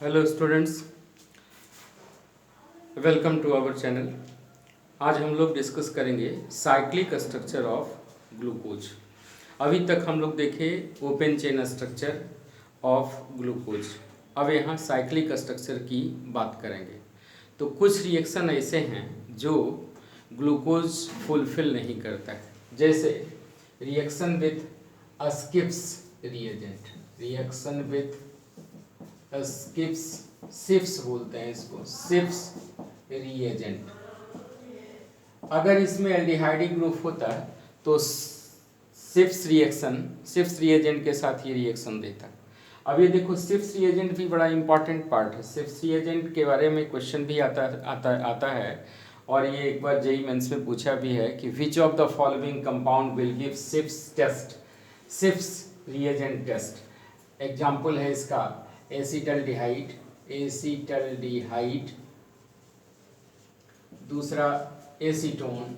Hello students, welcome to our channel. आज हम लोग डिस्कस करेंगे साइक्लिक स्ट्रक्चर ऑफ ग्लूकोज। अभी तक हम लोग देखे open chain structure of glucose. अब यहाँ साइक्लिक स्ट्रक्चर की बात करेंगे। तो कुछ रिएक्शन ऐसे हैं जो ग्लूकोज फुलफिल नहीं करता है, जैसे reaction with Schiff's reagent, reaction with Schiff's, Schiff's बोलते हैं इसको, सिप्स रिएजेंट। अगर इसमें एल्डिहाइड ग्रुप होता तो सिप्स रिएजेंट के साथ ये रिएक्शन देता। अब ये देखो, सिप्स रिएजेंट भी बड़ा इंपॉर्टेंट पार्ट है। सिप्स रिएजेंट के बारे में क्वेश्चन भी आता है, और ये एक बार जेईई मेंस में पूछा भी है कि which of the following compound will give Schiff's test, Schiff's reagent test. Example है इसका एसिटल्डिहाइड, दूसरा एसीटोन,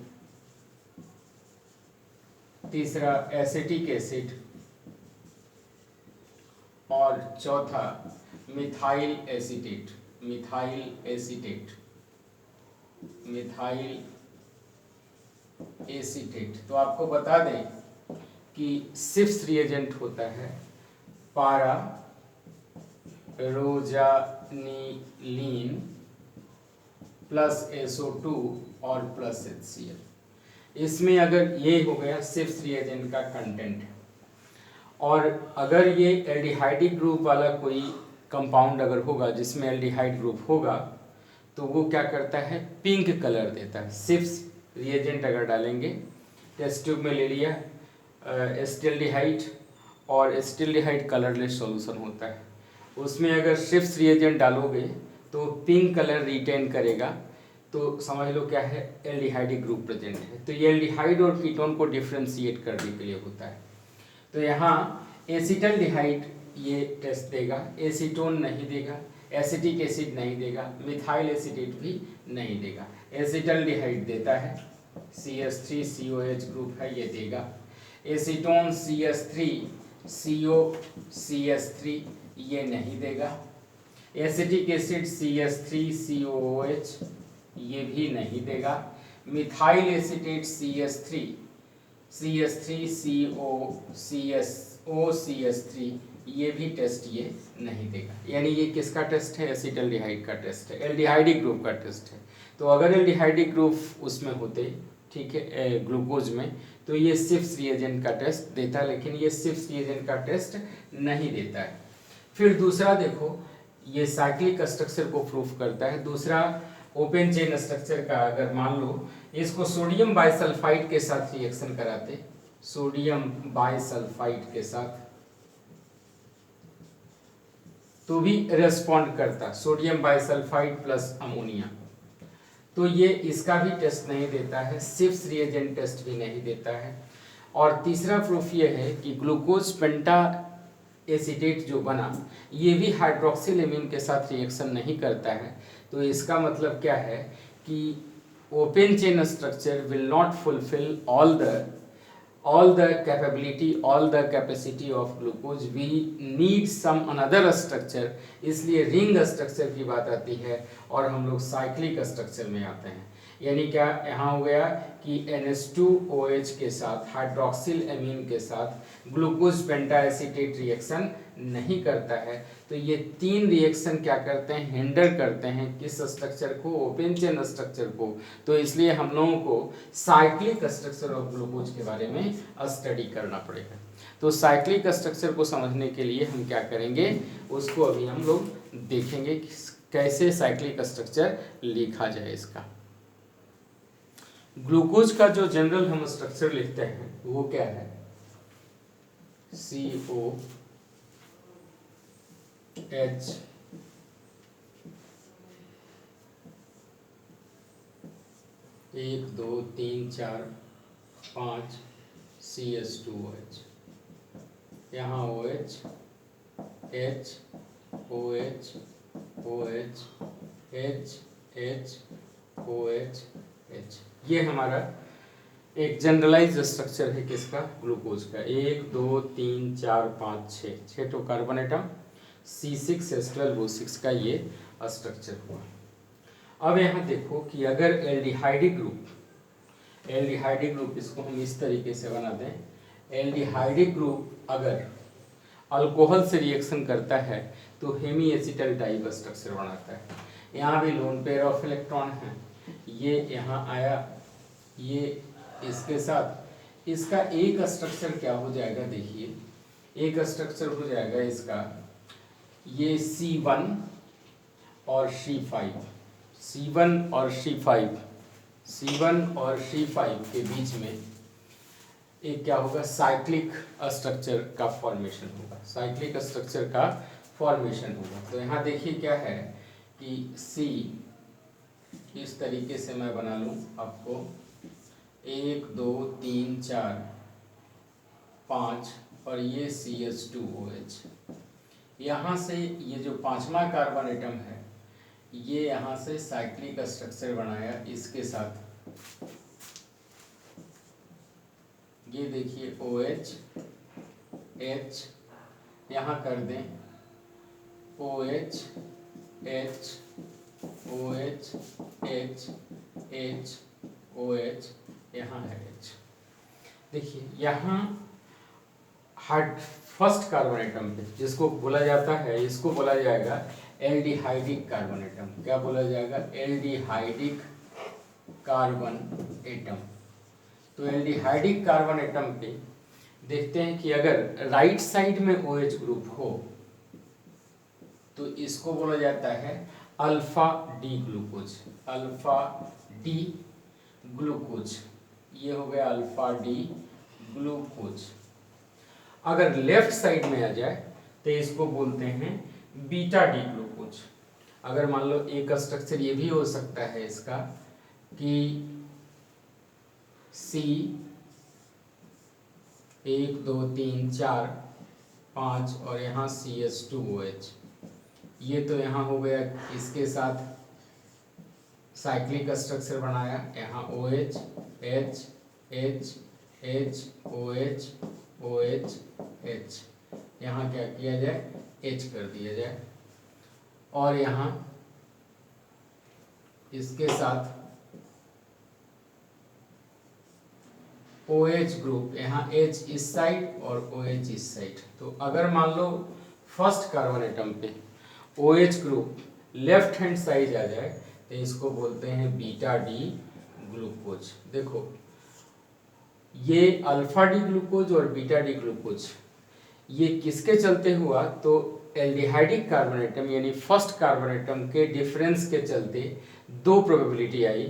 तीसरा एसिटिक एसिड, और चौथा मिथाइल एसीटेट, तो आपको बता दें कि सिप्स रिएजेंट होता है पारा रोजानिलीन प्लस SO2 और प्लस HCl। इसमें अगर ये हो गया सिप्स रिएजेंट का कंटेंट, और अगर ये एल्डिहाइडिक ग्रुप वाला कोई कंपाउंड अगर होगा जिसमें एल्डिहाइड ग्रुप होगा तो वो क्या करता है, पिंक कलर देता है। सिप्स रिएजेंट अगर डालेंगे, टेस्ट ट्यूब में ले लिया एसिटल्डिहाइड, और एसिटल्डिहाइड कलरलेस सॉल्यूशन होता है, उसमें अगर सिप्स रिएजेंट डालोगे तो पिंक कलर रिटेन करेगा, तो समझ लो क्या है, एल्डिहाइडिक ग्रुप प्रेजेंट है। तो ये एल्डिहाइड और कीटोन को डिफ्रेंशिएट करने के लिए होता है। तो यहाँ एसिटल्डिहाइड ये टेस्ट देगा, एसीटोन नहीं देगा, एसिटिक एसिड नहीं देगा, मिथाइल एसिटेट भी नहीं देगा। एसिटल्डिहाइड देता है, CH3COH ग्रुप है, ये देगा। एसीटोन CH3COCH3 ये नहीं देगा। एसिटिक एसिड CH3COOH ये भी नहीं देगा। मिथाइल एसिटेट CH3COCH3 ये भी टेस्ट ये नहीं देगा। यानी ये किसका टेस्ट है, एसिटल्डिहाइड का टेस्ट है, एल्डिहाइडिक ग्रुप का टेस्ट है। तो अगर एल्डिहाइडिक ग्रुप उसमें होते, ठीक है, ग्लूकोज में, तो ये सिप्स रिएजेंट का टेस्ट देता है, लेकिन ये सिप्स रिएजेंट का टेस्ट नहीं देता है। फिर दूसरा देखो, ये साइक्लिक स्ट्रक्चर को प्रूफ करता है। दूसरा ओपन चेन स्ट्रक्चर का, अगर मान लो इसको सोडियम बाइसल्फाइड के साथ रिएक्शन कराते, सोडियम बाइसल्फाइड के साथ, तो भी रेस्पॉन्ड करता, सोडियम बाइसल्फाइड प्लस अमोनिया, तो ये इसका भी टेस्ट नहीं देता है, सिप्स रिएजेंट टेस्ट भी नहीं देता है। और तीसरा प्रूफ ये है कि ग्लूकोज पेंटा एसिटेट जो बना, ये भी हाइड्रोक्सिल एमीन के साथ रिएक्शन नहीं करता है। तो इसका मतलब क्या है कि open chain structure will not fulfil all the capability, all the capacity of glucose, we need some another structure, इसलिए रिंग स्ट्रक्चर की बात आती है और हम लोग साइक्लिक स्ट्रक्चर में आते हैं। यानी क्या यहाँ हो गया कि NH2OH के साथ, हाइड्रोक्सिल एमीन के साथ ग्लूकोज पेंटाएसिटेट रिएक्शन नहीं करता है। तो ये तीन रिएक्शन क्या करते हैं, हिंडर करते हैं किस स्ट्रक्चर को, ओपन चेन स्ट्रक्चर को। तो इसलिए हम लोगों को साइक्लिक स्ट्रक्चर ऑफ ग्लूकोज के बारे में स्टडी करना पड़ेगा। तो साइक्लिक स्ट्रक्चर को समझने के लिए हम क्या करेंगे, उसको अभी हम लोग देखेंगे कि कैसे साइक्लिक स्ट्रक्चर लिखा जाए इसका। ग्लूकोज का जो जनरल हम स्ट्रक्चर लिखते हैं वो क्या है, COH 1 2 3 4 5 CH2OH, यहाँ OH H OH OH H H OH H, ये हमारा एक जनरलाइज स्ट्रक्चर है किसका, ग्लूकोज का। 1 2 3 4 5 6 6 तो कार्बन एटम, C6H12O6 का ये स्ट्रक्चर हुआ। अब यहाँ देखो कि अगर एल्डिहाइडिक ग्रुप इसको हम इस तरीके से बना दें, एल्डिहाइडिक ग्रुप अगर अल्कोहल से रिएक्शन करता है तो हेमी एसिटल टाइप स्ट्रक्चर बनाता है। यहाँ भी लोन पेयर ऑफ इलेक्ट्रॉन है, ये यहाँ आया, ये इसके साथ इसका एक स्ट्रक्चर क्या हो जाएगा, देखिए एक स्ट्रक्चर हो जाएगा इसका, ये C1 और C5, C1 और C5 के बीच में एक क्या होगा, साइक्लिक स्ट्रक्चर का फॉर्मेशन होगा, साइक्लिक स्ट्रक्चर का फॉर्मेशन होगा। तो यहाँ देखिए क्या है कि C इस तरीके से मैं बना लूँ आपको, 1 2 3 4 5 और ये CH2OH, यहाँ से ये जो पांचवा कार्बन एटम है ये यहाँ से साइक्लिक स्ट्रक्चर बनाया इसके साथ, ये देखिए OH H यहाँ कर दें, OH H OH H H OH, यहाँ है H। देखिए यहाँ फर्स्ट कार्बन एटम पे जिसको बोला जाता है, इसको बोला जाएगा एल्डिहाइडिक कार्बन एटम। क्या बोला जाएगा, एल्डिहाइडिक कार्बन एटम। तो एल्डिहाइडिक कार्बन एटम पे देखते हैं कि अगर राइट साइड में OH ग्रुप हो तो इसको बोला जाता है alpha D glucose, alpha D glucose, ये हो गया अल्फा डी ग्लूकोज। अगर लेफ्ट साइड में आ जाए तो इसको बोलते हैं बीटा डी ग्लूकोज। अगर मान लो एक स्ट्रक्चर ये भी हो सकता है इसका कि C 1 2 3 4 5 और यहाँ CH2OH, ये तो यहाँ हो गया, इसके साथ साइक्लिक स्ट्रक्चर बनाया, यहाँ OH H H H OH OH H, यहाँ क्या किया जाए, H कर दिया जाए, और यहाँ इसके साथ OH ग्रुप, यहाँ H इस साइड और OH इस साइड। तो अगर मान लो फर्स्ट कार्बन एटम पे OH group left hand side आ जाए तो इसको बोलते हैं बीटा डी ग्लूकोज। देखो ये अल्फा डी ग्लूकोज और बीटा डी ग्लूकोज ये किसके चलते हुआ, तो एल्डिहाइडिक कार्बन एटम यानी फर्स्ट कार्बन एटम के डिफरेंस के चलते दो प्रोबेबिलिटी आई।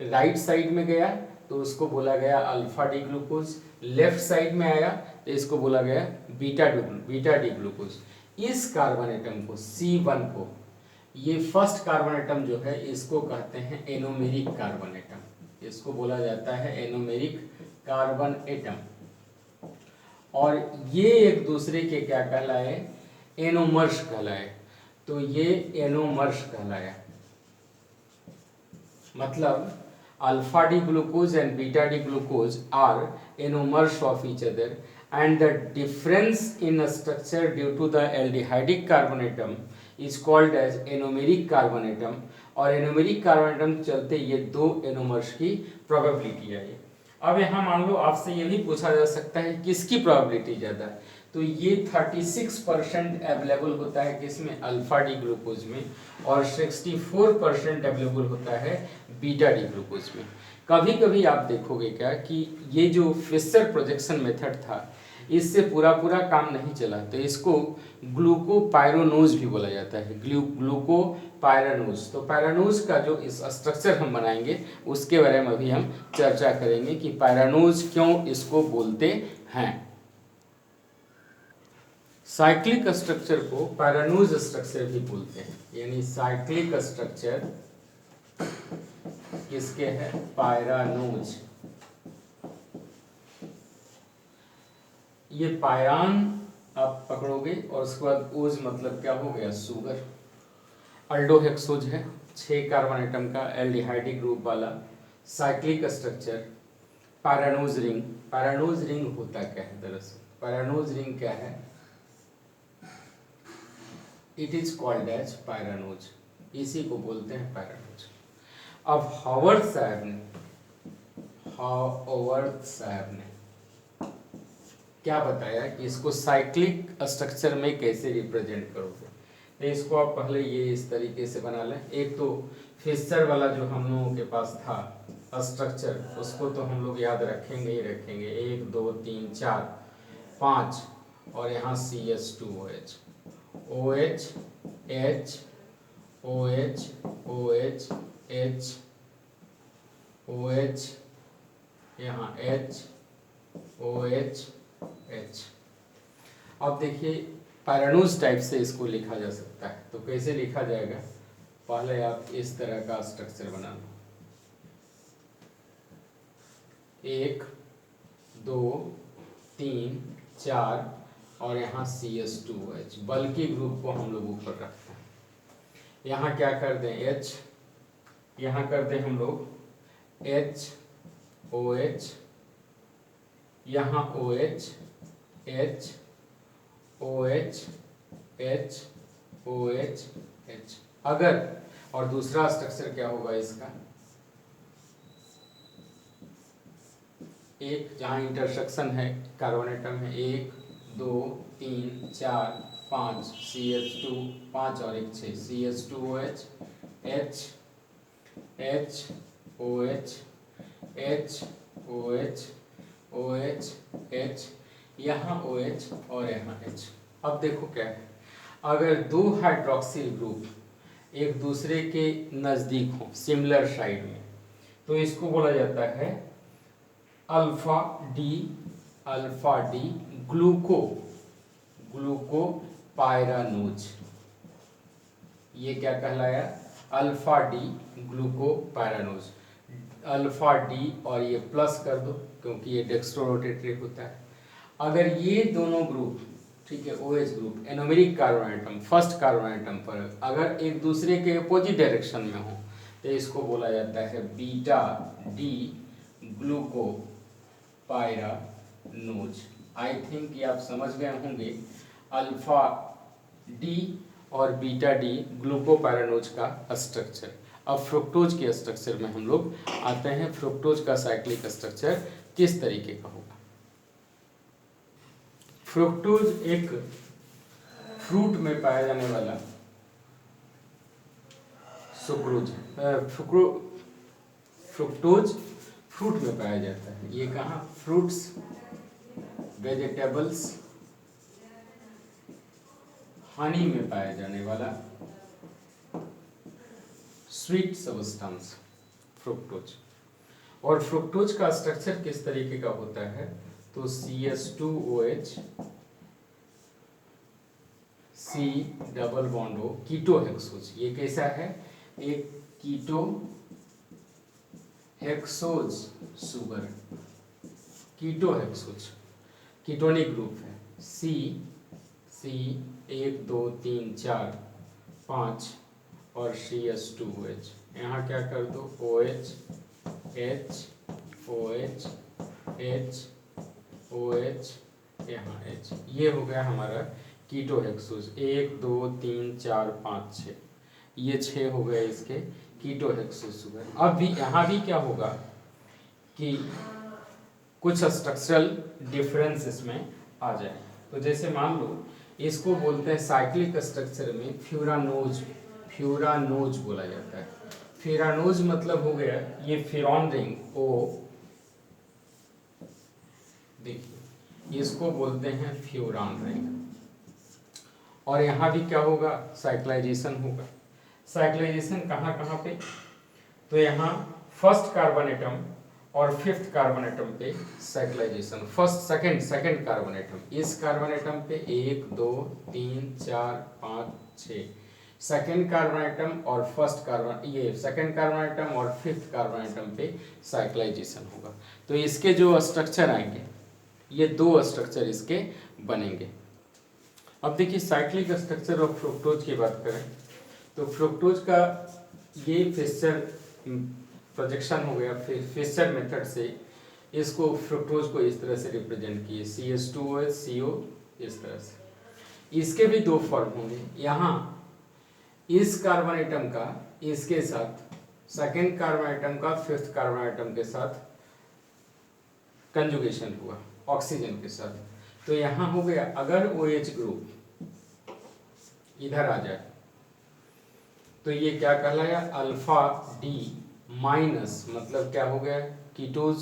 राइट साइड में गया तो उसको बोला गया alpha D glucose, left side में आया तो इसको बोला गया बीटा डी ग्लूकोज। इस कार्बन एटम को C1 को, ये फर्स्ट कार्बन एटम जो है इसको कहते हैं एनोमेरिक कार्बन एटम, इसको बोला जाता है एनोमेरिक कार्बन एटम। और ये एक दूसरे के क्या कहलाए, एनोमर्स कहलाए। तो ये एनोमर्स कहलाया, मतलब alpha D glucose and beta D glucose are anomers of each other and the difference in structure due to the aldehydic carbon atom is called as anomeric carbon atom। और anomeric carbon atom चलते ये दो anomers की probability आई। अब यहाँ मान लो आपसे ये भी पूछा जा सकता है किसकी प्रोबेबिलिटी ज़्यादा है, तो ये 36% अवेलेबल होता है किसमें, अल्फा डी ग्लूकोज में, और 64% अवेलेबल होता है बीटा डी ग्लूकोज में। कभी कभी आप देखोगे क्या कि ये जो फिशर प्रोजेक्शन मेथड था इससे पूरा काम नहीं चला, तो इसको ग्लूकोपाइरानोज भी बोला जाता है, ग्लूकोपाइरानोज। तो पाइरानोज का जो इस स्ट्रक्चर हम बनाएंगे उसके बारे में अभी हम चर्चा करेंगे कि पाइरानोज क्यों इसको बोलते हैं। साइक्लिक स्ट्रक्चर को पाइरानोज स्ट्रक्चर भी बोलते हैं, यानी साइक्लिक स्ट्रक्चर किसके है, पाइरानोज। ये पायरान आप पकड़ोगे और उसके बाद ओज मतलब क्या हो गया, सुगर। अल्डोहेक्सोज है 6 कार्बन एटम का एल्डिहाइडिक ग्रुप वाला cyclic structure. Pyranose ring, pyranose ring होता क्या है दरअसल, पाइरानोज रिंग क्या है, it is called as pyranose, इसी को बोलते हैं पायरानोज। अब हावर्ड साहब ने क्या बताया कि इसको साइक्लिक स्ट्रक्चर में कैसे रिप्रेजेंट करोगे। तो इसको आप पहले ये इस तरीके से बना लें। एक तो फिशर वाला जो हम लोगों के पास था स्ट्रक्चर, उसको तो हम लोग याद रखेंगे ही रखेंगे, 1 2 3 4 5, और यहाँ CH2OH, OH H OH OH H OH, यहाँ H OH H। अब देखिए पायरानोज टाइप से इसको लिखा जा सकता है, तो कैसे लिखा जाएगा, पहले आप इस तरह का स्ट्रक्चर बना लो, 1 2 3 4 और यहाँ CH2OH, बल्कि ग्रुप को हम लोग ऊपर रखते हैं। यहाँ क्या कर दें H, यहाँ कर दें हम लोग H OH, यहाँ OH H OH H OH H। अगर, और दूसरा स्ट्रक्चर क्या होगा इसका, एक जहाँ इंटरसेक्शन है कार्बन एटम है, 1 2 3 4 5 CH2, 5 और 1 6 CH2OH H H OH H OH OH H, यहाँ OH और यहाँ H। अब देखो क्या है, अगर दो हाइड्रोक्सिल ग्रुप एक दूसरे के नज़दीक हो, सिमिलर साइड में, तो इसको बोला जाता है अल्फा डी ग्लूको पायरानोज। ये क्या कहलाया, alpha D ग्लूको pyranose. Alpha D और ये प्लस कर दो क्योंकि ये डेक्स्ट्रो रोटेटरी होता है। अगर ये दोनों ग्रुप, ठीक है, OH group anomeric carbon atom, first carbon atom पर अगर एक दूसरे के अपोजिट डायरेक्शन में हो, तो इसको बोला जाता है beta D ग्लूको pyranose. I think ये आप समझ गए होंगे अल्फा डी और बीटा डी ग्लूको पायरानोज का स्ट्रक्चर। अब फ्रुक्टोज के स्ट्रक्चर में हम लोग आते हैं। फ्रुक्टोज का साइक्लिक स्ट्रक्चर किस तरीके का होगा। फ्रुक्टोज एक फ्रूट में पाया जाने वाला सुक्रोज है। फ्रुक्टोज फ्रूट में पाया जाता है। ये कहाँ, फ्रूट्स, वेजिटेबल्स, हनी में पाया जाने वाला स्वीट सब्सटेंस फ्रुक्टोज। और फ्रुक्टोज का स्ट्रक्चर किस तरीके का होता है, तो CH2OH C double bond O keto hexose. ये कैसा है, एक keto hexose sugar, keto hexose, ketonic group है। C 1 2 3 4 5 और CH2OH। यहाँ क्या कर दो OH H OH H OH, यहाँ H। ये हो गया हमारा कीटो हेक्सोज। 1 2 3 4 5 6, ये 6 हो गए इसके कीटो हेक्सोज सुगर। अब भी यहाँ भी क्या होगा कि कुछ स्ट्रक्चरल डिफरेंस इसमें आ जाए। तो जैसे मान लो इसको बोलते हैं साइक्लिक स्ट्रक्चर में फ्यूरानोज बोला जाता है। फ्यूरानोज मतलब हो गया ये फ्यूरॉन रिंग O, देखिए इसको बोलते हैं फ्यूरान रिंग। और यहाँ भी क्या होगा, साइक्लाइजेशन होगा। साइक्लाइजेशन कहाँ कहाँ पे, तो यहाँ फर्स्ट कार्बन एटम और फिफ्थ कार्बन एटम पे cyclisation. First second carbon atom, इस कार्बन एटम पे 1 2 3 4 5 6, सेकंड कार्बन एटम और फर्स्ट कार्बन, ये सेकंड कार्बन एटम और फिफ्थ कार्बन एटम पे साइक्लाइजेशन होगा। तो इसके जो स्ट्रक्चर आएंगे, ये 2 स्ट्रक्चर इसके बनेंगे। अब देखिए साइक्लिक स्ट्रक्चर ऑफ फ्रुक्टोज की बात करें तो फ्रुक्टोज का ये फिशर प्रोजेक्शन हो गया। फिर फिशर मेथड से इसको फ्रुक्टोज को इस तरह से रिप्रेजेंट किए, CH2OH CO इस तरह से। इसके भी दो फॉर्म होंगे। यहाँ इस कार्बन एटम का इसके साथ, सेकेंड कार्बन एटम का फिफ्थ कार्बन एटम के साथ कंजुगेशन हुआ ऑक्सीजन के साथ, तो यहाँ हो गया अगर OH ग्रुप इधर आ जाए तो ये क्या कहलाया, अल्फा डी माइनस, मतलब क्या हो गया, कीटोज।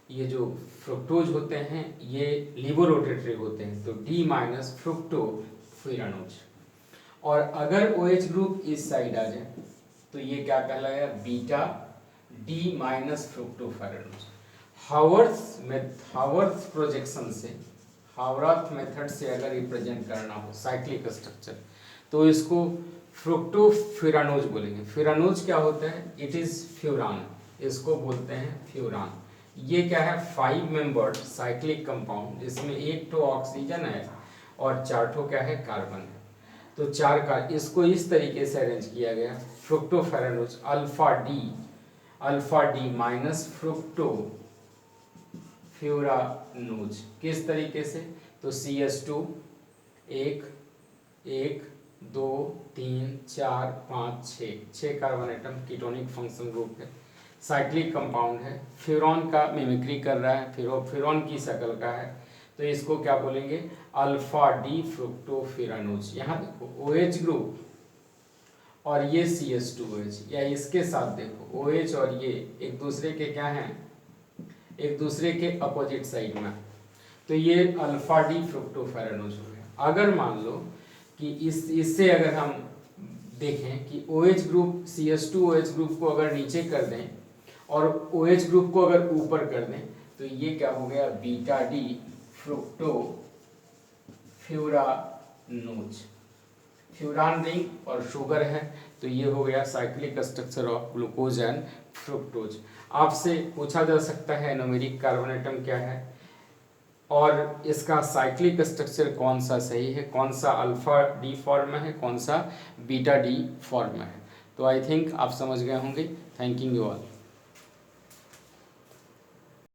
ये जो फ्रुक्टोज होते हैं ये लिबोरोटेटरी होते हैं, तो डी माइनस फ्रुक्टोफिरानोज। और अगर OH ग्रुप इस साइड आ जाए तो ये क्या कहलाया, beta D minus fructofuranose. Haworth projection से, हावर्थ मेथड से अगर रिप्रेजेंट करना हो साइक्लिक स्ट्रक्चर, तो इसको फ्रुक्टोफिरानोज बोलेंगे। फिरानोज क्या होता है, इट इज फ्यूरान, इसको बोलते हैं फ्यूरान। ये क्या है, 5 मेंबर्ड साइक्लिक कंपाउंड, जिसमें 1 ठो ऑक्सीजन है और 4 ठो क्या है, कार्बन है। तो 4 का इसको इस तरीके से अरेंज किया गया, fructofuranose alpha D minus fructofuranose. किस तरीके से, तो CH2 1 1 2 3 4 5 6 carbon atom, ketonic function group है, साइक्लिक कंपाउंड है, फ्यूरॉन का मिमिक्री कर रहा है, फ्यूरॉन की शक्ल का है, तो इसको क्या बोलेंगे, अल्फा डी फ्रुक्टोफिरानोज। यहाँ देखो OH ग्रुप और ये CH2OH, या इसके साथ देखो OH और ये एक दूसरे के क्या हैं, एक दूसरे के अपोजिट साइड में, तो ये अल्फा डी फ्रुक्टोफिरानोज हो गया। अगर मान लो कि इससे अगर हम देखें कि OH ग्रुप CH2OH ग्रुप को अगर नीचे कर दें और OH ग्रुप को अगर ऊपर कर दें, तो ये क्या हो गया, beta D fructo furanose. Furan ring और शुगर है, तो ये हो गया cyclic structure of glucose and fructose. आपसे पूछा जा सकता है एनोमेरिक कार्बन एटम क्या है और इसका साइक्लिक स्ट्रक्चर कौन सा सही है, कौन सा अल्फा डी फॉर्म में है, कौन सा बीटा डी फॉर्म में है। तो आई थिंक आप समझ गए होंगे। Thank you all.